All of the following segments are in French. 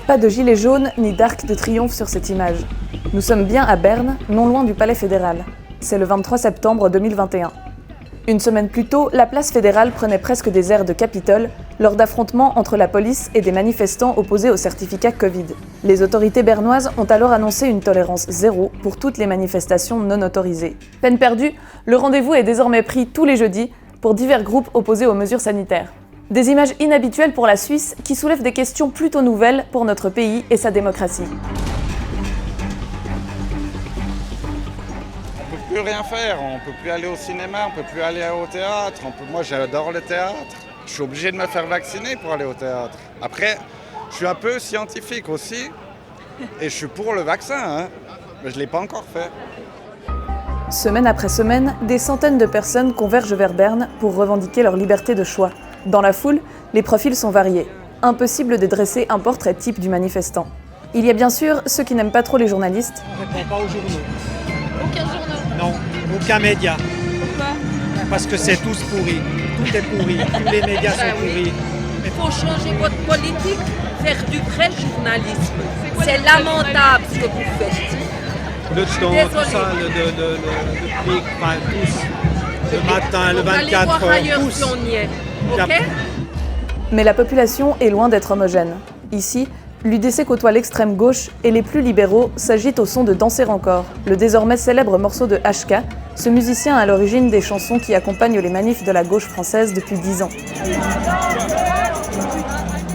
Pas de gilet jaune ni d'arc de triomphe sur cette image. Nous sommes bien à Berne, non loin du Palais fédéral. C'est le 23 septembre 2021. Une semaine plus tôt, la place fédérale prenait presque des airs de Capitole lors d'affrontements entre la police et des manifestants opposés au certificat Covid. Les autorités bernoises ont alors annoncé une tolérance zéro pour toutes les manifestations non autorisées. Peine perdue, le rendez-vous est désormais pris tous les jeudis pour divers groupes opposés aux mesures sanitaires. Des images inhabituelles pour la Suisse qui soulèvent des questions plutôt nouvelles pour notre pays et sa démocratie. On ne peut plus rien faire, on ne peut plus aller au cinéma, on ne peut plus aller au théâtre. Moi j'adore le théâtre, je suis obligé de me faire vacciner pour aller au théâtre. Après, je suis un peu scientifique aussi et je suis pour le vaccin, mais je ne l'ai pas encore fait. Semaine après semaine, des centaines de personnes convergent vers Berne pour revendiquer leur liberté de choix. Dans la foule, les profils sont variés. Impossible de dresser un portrait type du manifestant. Il y a bien sûr ceux qui n'aiment pas trop les journalistes. On ne répond pas aux journaux. Aucun journal? Non, aucun média. Pourquoi? Parce que c'est tous pourri. Tout est pourri. Tous les médias sont pourris. Il faut changer votre politique, faire du vrai journalisme. C'est lamentable ce que vous faites. Le temps, tout ça, le pic, enfin, tous. Le matin, le 24 heures, ailleurs tous. si on y est. Ok? Mais la population est loin d'être homogène. Ici, l'UDC côtoie l'extrême gauche et les plus libéraux s'agitent au son de Danser encore, le désormais célèbre morceau de HK, ce musicien à l'origine des chansons qui accompagnent les manifs de la gauche française depuis 10 ans.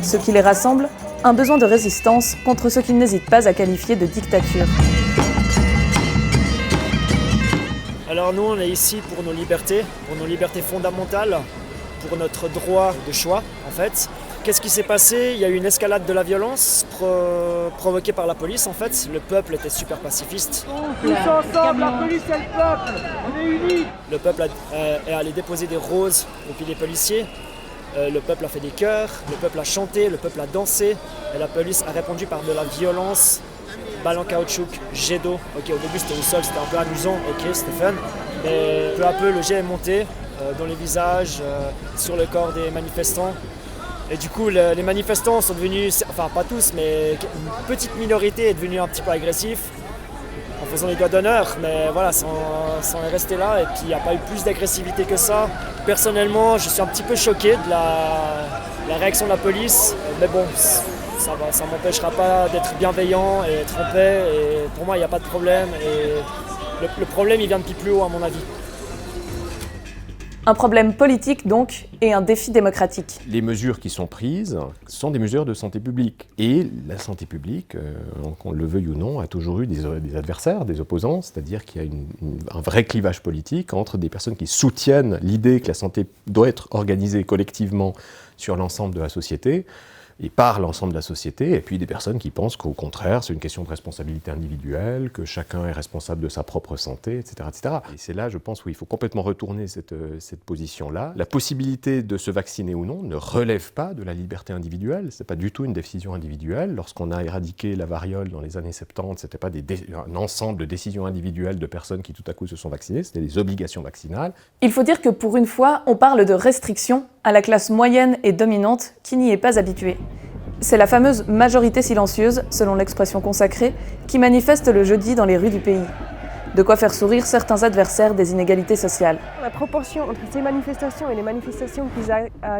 Ce qui les rassemble, un besoin de résistance contre ce qu'ils n'hésitent pas à qualifier de dictature. Alors nous, on est ici pour nos libertés fondamentales, pour notre droit de choix, en fait. Qu'est-ce qui s'est passé? Il y a eu une escalade de la violence provoquée par la police, en fait. Le peuple était super pacifiste. Tous ensemble, la police et le peuple, on est unis. Le peuple est allé déposer des roses au pied des policiers. Le peuple a fait des chœurs, le peuple a chanté, le peuple a dansé. Et la police a répondu par de la violence. Balle en caoutchouc, jet d'eau. Ok, au début c'était au sol, c'était un peu amusant, ok, c'était fun. Mais peu à peu, le jet est monté dans les visages, sur le corps des manifestants. Et du coup, les manifestants sont devenus, enfin pas tous, mais une petite minorité est devenue un petit peu agressif en faisant les doigts d'honneur. Mais voilà, ça en est resté là et puis il n'y a pas eu plus d'agressivité que ça. Personnellement, je suis un petit peu choqué de la réaction de la police, mais bon, ça ne m'empêchera pas d'être bienveillant et être en paix. Et pour moi, il n'y a pas de problème. Et le problème, il vient de plus haut, à mon avis. Un problème politique donc, et un défi démocratique. Les mesures qui sont prises sont des mesures de santé publique. Et la santé publique, qu'on le veuille ou non, a toujours eu des adversaires, des opposants, c'est-à-dire qu'il y a un vrai clivage politique entre des personnes qui soutiennent l'idée que la santé doit être organisée collectivement sur l'ensemble de la société, et par l'ensemble de la société, et puis des personnes qui pensent qu'au contraire, c'est une question de responsabilité individuelle, que chacun est responsable de sa propre santé, etc. etc. Et c'est là, je pense, où il faut complètement retourner cette position-là. La possibilité de se vacciner ou non ne relève pas de la liberté individuelle, c'est pas du tout une décision individuelle. Lorsqu'on a éradiqué la variole dans les années 70, c'était pas un ensemble de décisions individuelles de personnes qui tout à coup se sont vaccinées, c'était des obligations vaccinales. Il faut dire que pour une fois, on parle de restrictions à la classe moyenne et dominante qui n'y est pas habituée. C'est la fameuse majorité silencieuse, selon l'expression consacrée, qui manifeste le jeudi dans les rues du pays. De quoi faire sourire certains adversaires des inégalités sociales. La proportion entre ces manifestations et les manifestations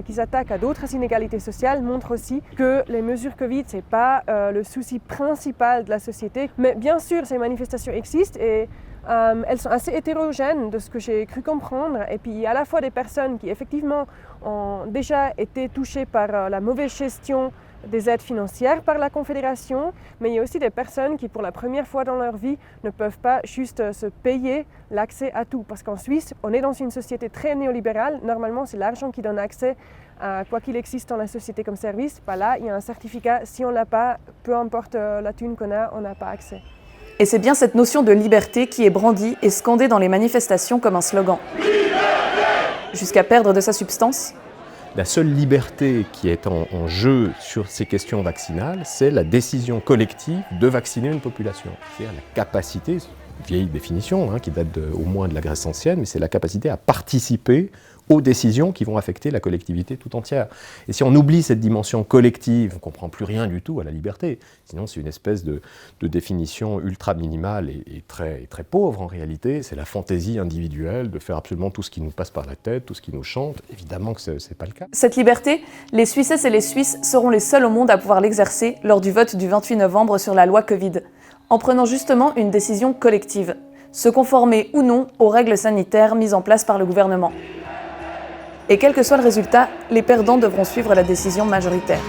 qu'ils attaquent à d'autres inégalités sociales montre aussi que les mesures Covid, ce n'est pas le souci principal de la société. Mais bien sûr, ces manifestations existent et elles sont assez hétérogènes de ce que j'ai cru comprendre. Et puis il y a à la fois des personnes qui effectivement ont déjà été touchées par la mauvaise gestion des aides financières par la Confédération, mais il y a aussi des personnes qui, pour la première fois dans leur vie, ne peuvent pas juste se payer l'accès à tout. Parce qu'en Suisse, on est dans une société très néolibérale. Normalement, c'est l'argent qui donne accès à quoi qu'il existe dans la société comme service. Pas là, il y a un certificat. Si on ne l'a pas, peu importe la thune qu'on a, on n'a pas accès. Et c'est bien cette notion de liberté qui est brandie et scandée dans les manifestations comme un slogan. Jusqu'à perdre de sa substance. La seule liberté qui est en jeu sur ces questions vaccinales, c'est la décision collective de vacciner une population. C'est-à-dire la capacité, vieille définition, qui date au moins de la Grèce ancienne, mais c'est la capacité à participer aux décisions qui vont affecter la collectivité tout entière. Et si on oublie cette dimension collective, on ne comprend plus rien du tout à la liberté. Sinon, c'est une espèce de définition ultra minimale et très pauvre en réalité. C'est la fantaisie individuelle de faire absolument tout ce qui nous passe par la tête, tout ce qui nous chante. Évidemment que ce n'est pas le cas. Cette liberté, les Suissesses et les Suisses seront les seuls au monde à pouvoir l'exercer lors du vote du 28 novembre sur la loi Covid, en prenant justement une décision collective, se conformer ou non aux règles sanitaires mises en place par le gouvernement. Et quel que soit le résultat, les perdants devront suivre la décision majoritaire.